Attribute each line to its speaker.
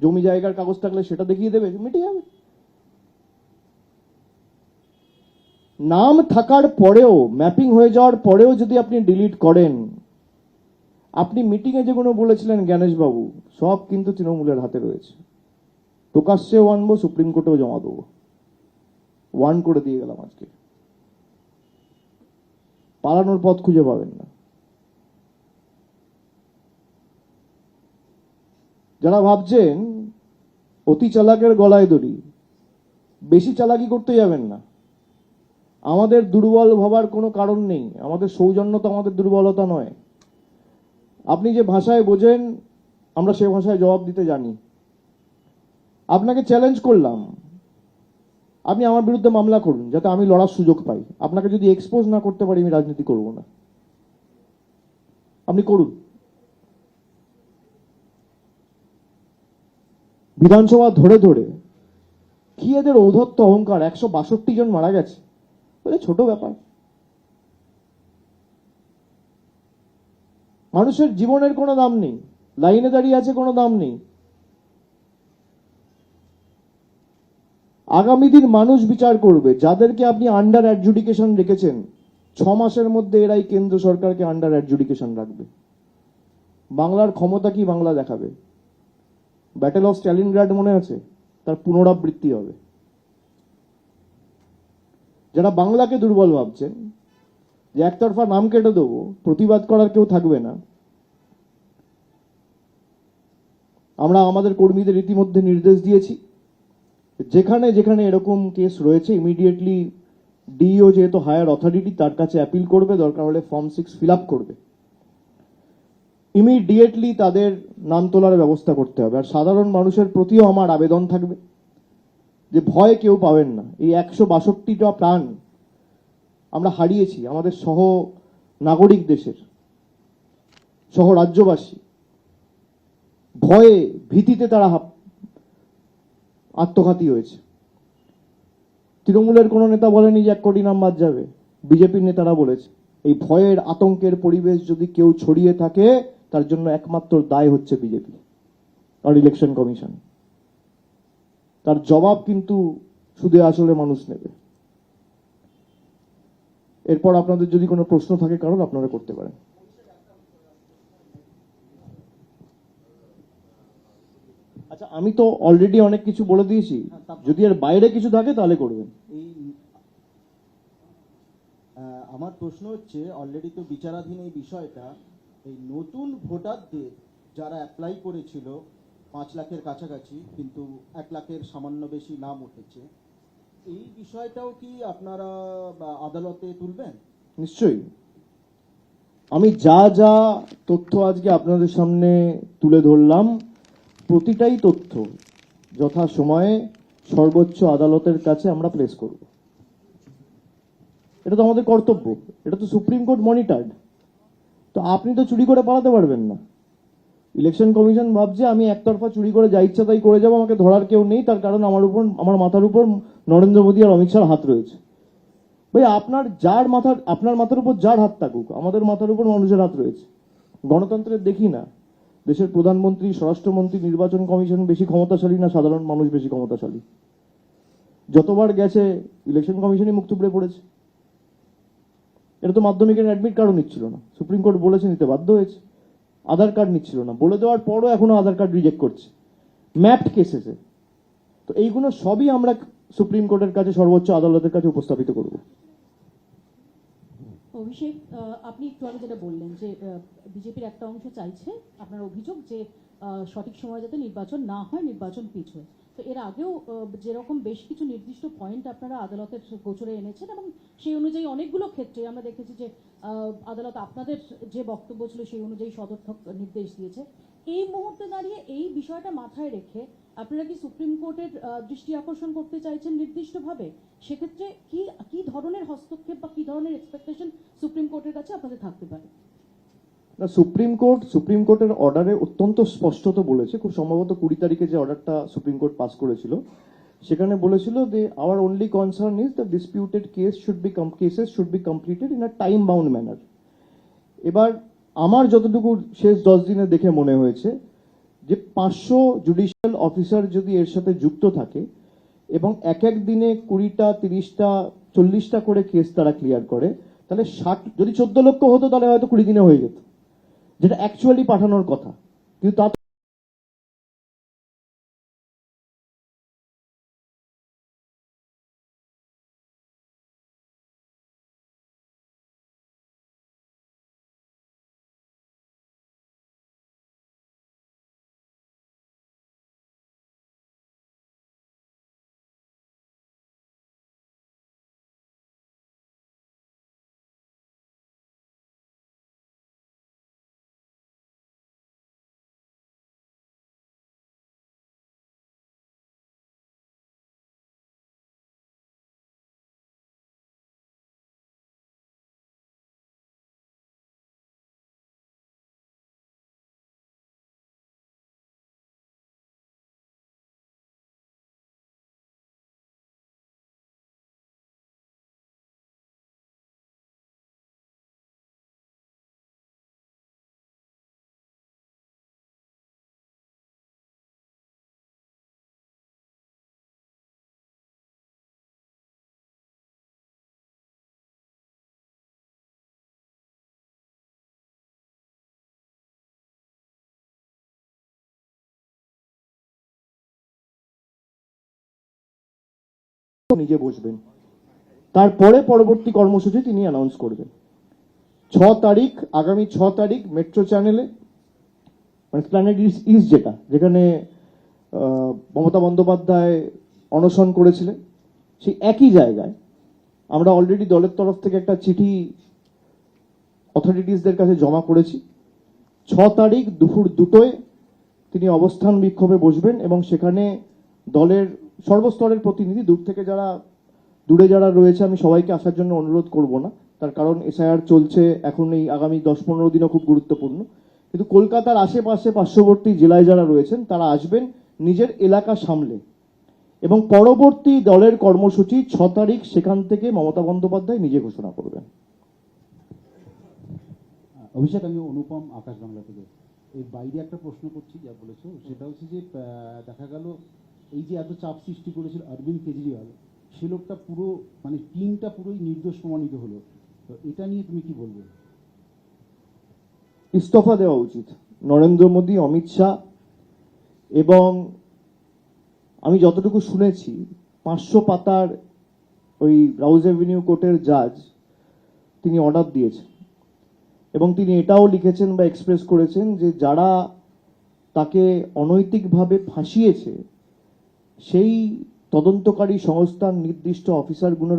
Speaker 1: জমি জায়গার কাগজ থাকলে সেটা দেখিয়ে দেবে, মিটে যাবে। নাম থাকার পরেও, ম্যাপিং হয়ে যাওয়ার পরেও যদি আপনি ডিলিট করেন, আপনি মিটিংয়ে যেগুলো বলেছিলেন জ্ঞানেশবাবু, সব কিন্তু তৃণমূলের হাতে রয়েছে। প্রকাশ্যেও আনবো, সুপ্রিম কোর্টেও জমা দেবো, ওয়ার্ন করে দিয়ে গেলাম আজকে। পালানোর পথ খুঁজে পাবেন না। যারা ভাবছেন অতি চালাকের গলায় দড়ি, বেশি চালাকি করতে যাবেন না। আমাদের দুর্বল ভাবার কোনো কারণ নেই, আমাদের সৌজন্য তো আমাদের দুর্বলতা নয়। আপনি যে ভাষায় বোঝেন, আমরা সে ভাষায় জবাব দিতে জানি। আপনাকে চ্যালেঞ্জ করলাম, আপনি আমার বিরুদ্ধে মামলা করুন যাতে আমি লড়ার সুযোগ পাই। আপনাকে যদি এক্সপোজ না করতে পারি, আমি রাজনীতি করব না। আপনি করুন। বিধানসভা ধরে ধরে কি এদের ঔদ্ধত্য অহংকার, 162 জন মারা গেছে বলে ছোট ব্যাপার। মানুষের জীবনের কোনো দাম নেই, লাইনে দাঁড়িয়ে আছে কোনো দাম নেই। আগামী দিন মানুষ বিচার করবে। যাদেরকে আপনি আন্ডার অ্যাডজুডিকেশন রেখেছেন, 6 মাসের মধ্যে এরাই কেন্দ্র সরকারকে আন্ডার অ্যাডজুডিকেশন রাখবে। বাংলার ক্ষমতা কি বাংলা দেখাবে। ব্যাটেল অফ স্ট্যালিনগ্রাড মনে আছে? তার পুনরাবৃত্তি হবে। যারা বাংলাকে দুর্বল ভাবছেন, যে একতরফা নাম কেটে দেবো, প্রতিবাদ করার কেউ থাকবে না, আমরা আমাদের কর্মীদের ইতিমধ্যে নির্দেশ দিয়েছি, যেখানে যেখানে এরকম কেস রয়েছে ইমিডিয়েটলি ডিইও যেহেতু হায়ার অথরিটি, তার কাছে অ্যাপিল করবে, দরকার হলে ফর্ম 6 ফিল আপ করবে। ইমিডিয়েটলি তাদের নাম তোলার ব্যবস্থা করতে হবে। আর সাধারণ মানুষের প্রতিও আমার আবেদন থাকবে যে ভয় কেউ পাবেন না। এই 162টা প্রাণ আমরা হারিয়েছি, আমাদের সহ নাগরিক, দেশের সহ রাজ্যবাসী। ভয়ে ভীতিতে তারা আত্মঘাতী হয়েছে। তৃণমূলের কোনো নেতা বলেনি যে 1 কোটি নাম বাদ যাবে, বিজেপির নেতারা বলেছে। এই ভয়ের আতঙ্কের পরিবেশ যদি কেউ ছড়িয়ে থাকে, তার জন্য একমাত্র দায় হচ্ছে বিজেপি আর ইলেকশন কমিশন। তার জবাব কিন্তু সুদে আসলে মানুষ নেবে। এরপর আপনাদের যদি কোনো প্রশ্ন থাকে কারণ, আপনারা করতে পারেন। আচ্ছা, আমি তো অলরেডি অনেক কিছু বলে দিয়েছি, যদি এর বাইরে কিছু থাকে তাহলে করবেন।
Speaker 2: এই আমার প্রশ্ন হচ্ছে, অলরেডি তো বিচারাধীন এই বিষয়টা, এই নতুন ভোটারদের যারা অ্যাপ্লাই করেছিল 5 লাখের কাছাকাছি, কিন্তু 1 লাখের সামান্য বেশি নাম উঠেছে, এই বিষয়টাও কি আপনারা আদালতে তুলবেন?
Speaker 1: নিশ্চয়ই। আমি যা যা তথ্য আজকে আপনাদের সামনে তুলে ধরলাম, প্রতিটাই তথ্য যথাসময়ে সর্বোচ্চ আদালতের কাছে আমরা প্লেস করব। এটা তো আমাদের কর্তব্য, এটা তো সুপ্রিম কোর্ট মনিটর্ড। তো আপনি তো চুরি করে পালাতে পারবেন না। ইলেকশন কমিশন ভাবছে আমি একতরফা চুরি করে যা ইচ্ছা তাই করে যাবো, আমাকে ধরার কেউ নেই, তার কারণ আমার মাথার উপর নরেন্দ্র মোদী আর অমিত শাহর হাত রয়েছে। ভাই, আপনার মাথার উপর যার হাত থাকুক, আমাদের মাথার উপর মানুষের হাত রয়েছে। গণতন্ত্রের দেখি না দেশের প্রধানমন্ত্রী, স্বরাষ্ট্রমন্ত্রী, নির্বাচন কমিশন বেশি ক্ষমতাশালী না সাধারণ মানুষ বেশি ক্ষমতাশালী? যতবার গেছে ইলেকশন কমিশনই মুখ থুবড়ে পড়েছে। এটা তো মাধ্যমিকের অ্যাডমিট কার্ডও নিচ্ছিল না, সুপ্রিম কোর্ট বলেছে নিতে বাধ্য হয়েছে। আধার কার্ড নিচ্ছিল না, বলে দেওয়ার পরও এখনো আধার কার্ড রিজেক্ট করছে ম্যাপড কেসেসে। তো এইগুলো সবই আমরা সুপ্রিম কোর্টের কাছে, সর্বোচ্চ আদালতের কাছে উপস্থাপিত করব।
Speaker 3: অভিষেক, আপনি একটু আগে যেটা বললেন যে বিজেপির একটা অংশ চাইছে, আপনার অভিযোগ যে সঠিক সময় যাতে নির্বাচন না হয়, নির্বাচন পিছুয়। তো এর আগেও যেরকম বেশ কিছু নির্দিষ্ট পয়েন্ট আপনারা আদালতের গোচরে এনেছেন, এবং সেই অনুযায়ী অনেকগুলো ক্ষেত্রে আমরা দেখেছি যে আদালত আপনাদের যে বক্তব্য ছিল সেই অনুযায়ী সদর্থক নির্দেশ দিয়েছে। এই মুহূর্তে দাঁড়িয়ে এই বিষয়টা মাথায় রেখে আপনারা কি সুপ্রিম কোর্টের দৃষ্টি আকর্ষণ করতে চাইছেন নির্দিষ্টভাবে? সেক্ষেত্রে কি কি ধরনের হস্তক্ষেপ বা কি ধরনের এক্সপেকটেশন সুপ্রিম কোর্টের কাছে আপনাদের থাকতে পারে?
Speaker 1: না, সুপ্রিম কোর্টের অর্ডারে অত্যন্ত স্পষ্টত বলেছে, খুব সম্ভবত 20 তারিখে যে অর্ডারটা সুপ্রিম কোর্ট পাস করেছিল, সেখানে বলেছিল যে our only concern is the disputed cases should be completed in a time bound manner. এবার আমার যতটুকু শেষ 10 দিনে দেখে মনে হয়েছে যে 500 জুডিশিয়াল অফিসার যদি এর সাথে যুক্ত থাকে এবং এক এক দিনে 20টা 30টা 40টা করে কেস তারা ক্লিয়ার করে, তাহলে 60, যদি 14 লক্ষ হতো তাহলে হয়তো 20 দিনে হয়ে যেত, যেটা অ্যাকচুয়ালি পাঠানোর কথা। কিন্তু তা নিজে বসবেন, তারপরে পরবর্তী কর্মসূচি তিনি অ্যানাউন্স করবেন। 6 তারিখ, আগামী 6 তারিখ মেট্রো চ্যানেলে, মানে প্ল্যানেট ইস্ট, যেখানে মমতা বন্দ্যোপাধ্যায় অনশন করেছিলেন, সেই একই জায়গায় আমরা অলরেডি দলের তরফ থেকে একটা চিঠি অথরিটিসদের কাছে জমা করেছি। 6 তারিখ দুপুর 2টোয় তিনি অবস্থান বিক্ষোভে বসবেন এবং সেখানে দলের সর্বস্তরের প্রতিনিধি, দূরে যারা রয়েছে আমি সবাইকে আসার জন্য অনুরোধ করব না, তার কারণ এসআইআর চলছে, এখন এই আগামী 10-15 দিনও খুব গুরুত্বপূর্ণ। কিন্তু কলকাতার আশেপাশে পার্শ্ববর্তী জেলায় যারা রয়েছেন তারা আসবেন নিজের এলাকা সামলে, এবং পরবর্তী দলের কর্মসূচি 6 তারিখ সেখান থেকে মমতা বন্দ্যোপাধ্যায় নিজে ঘোষণা করবেন।
Speaker 4: অভিষেক, আমি অনুপম, আকাশ বাংলা থেকে। এই বাইরে একটা প্রশ্ন করছি, যা বলেছো সেটা হচ্ছে যে দেখা গেল এই যে এত চাপ সৃষ্টি করেছিল অরবিন্দ কেজরিওয়াল, সে লোকটা পুরো মানে টিমটা পুরোই নির্দোষ প্রমাণিত হলো, তো এটা নিয়ে তুমি কি বলবে?
Speaker 1: ইস্তফা দেওয়া উচিত নরেন্দ্র মোদী, অমিত শাহ, এবং আমি যতটুকু শুনেছি 500 পাতার ওই রাউজ এভিনিউ কোর্টের জাজ তিনি অর্ডার দিয়েছেন এবং তিনি এটাও লিখেছেন বা এক্সপ্রেস করেছেন যে যারা তাকে অনৈতিকভাবে ফাঁসিয়েছে সেই তদন্তকারী সংস্থার নির্দিষ্ট অফিসারগুলোর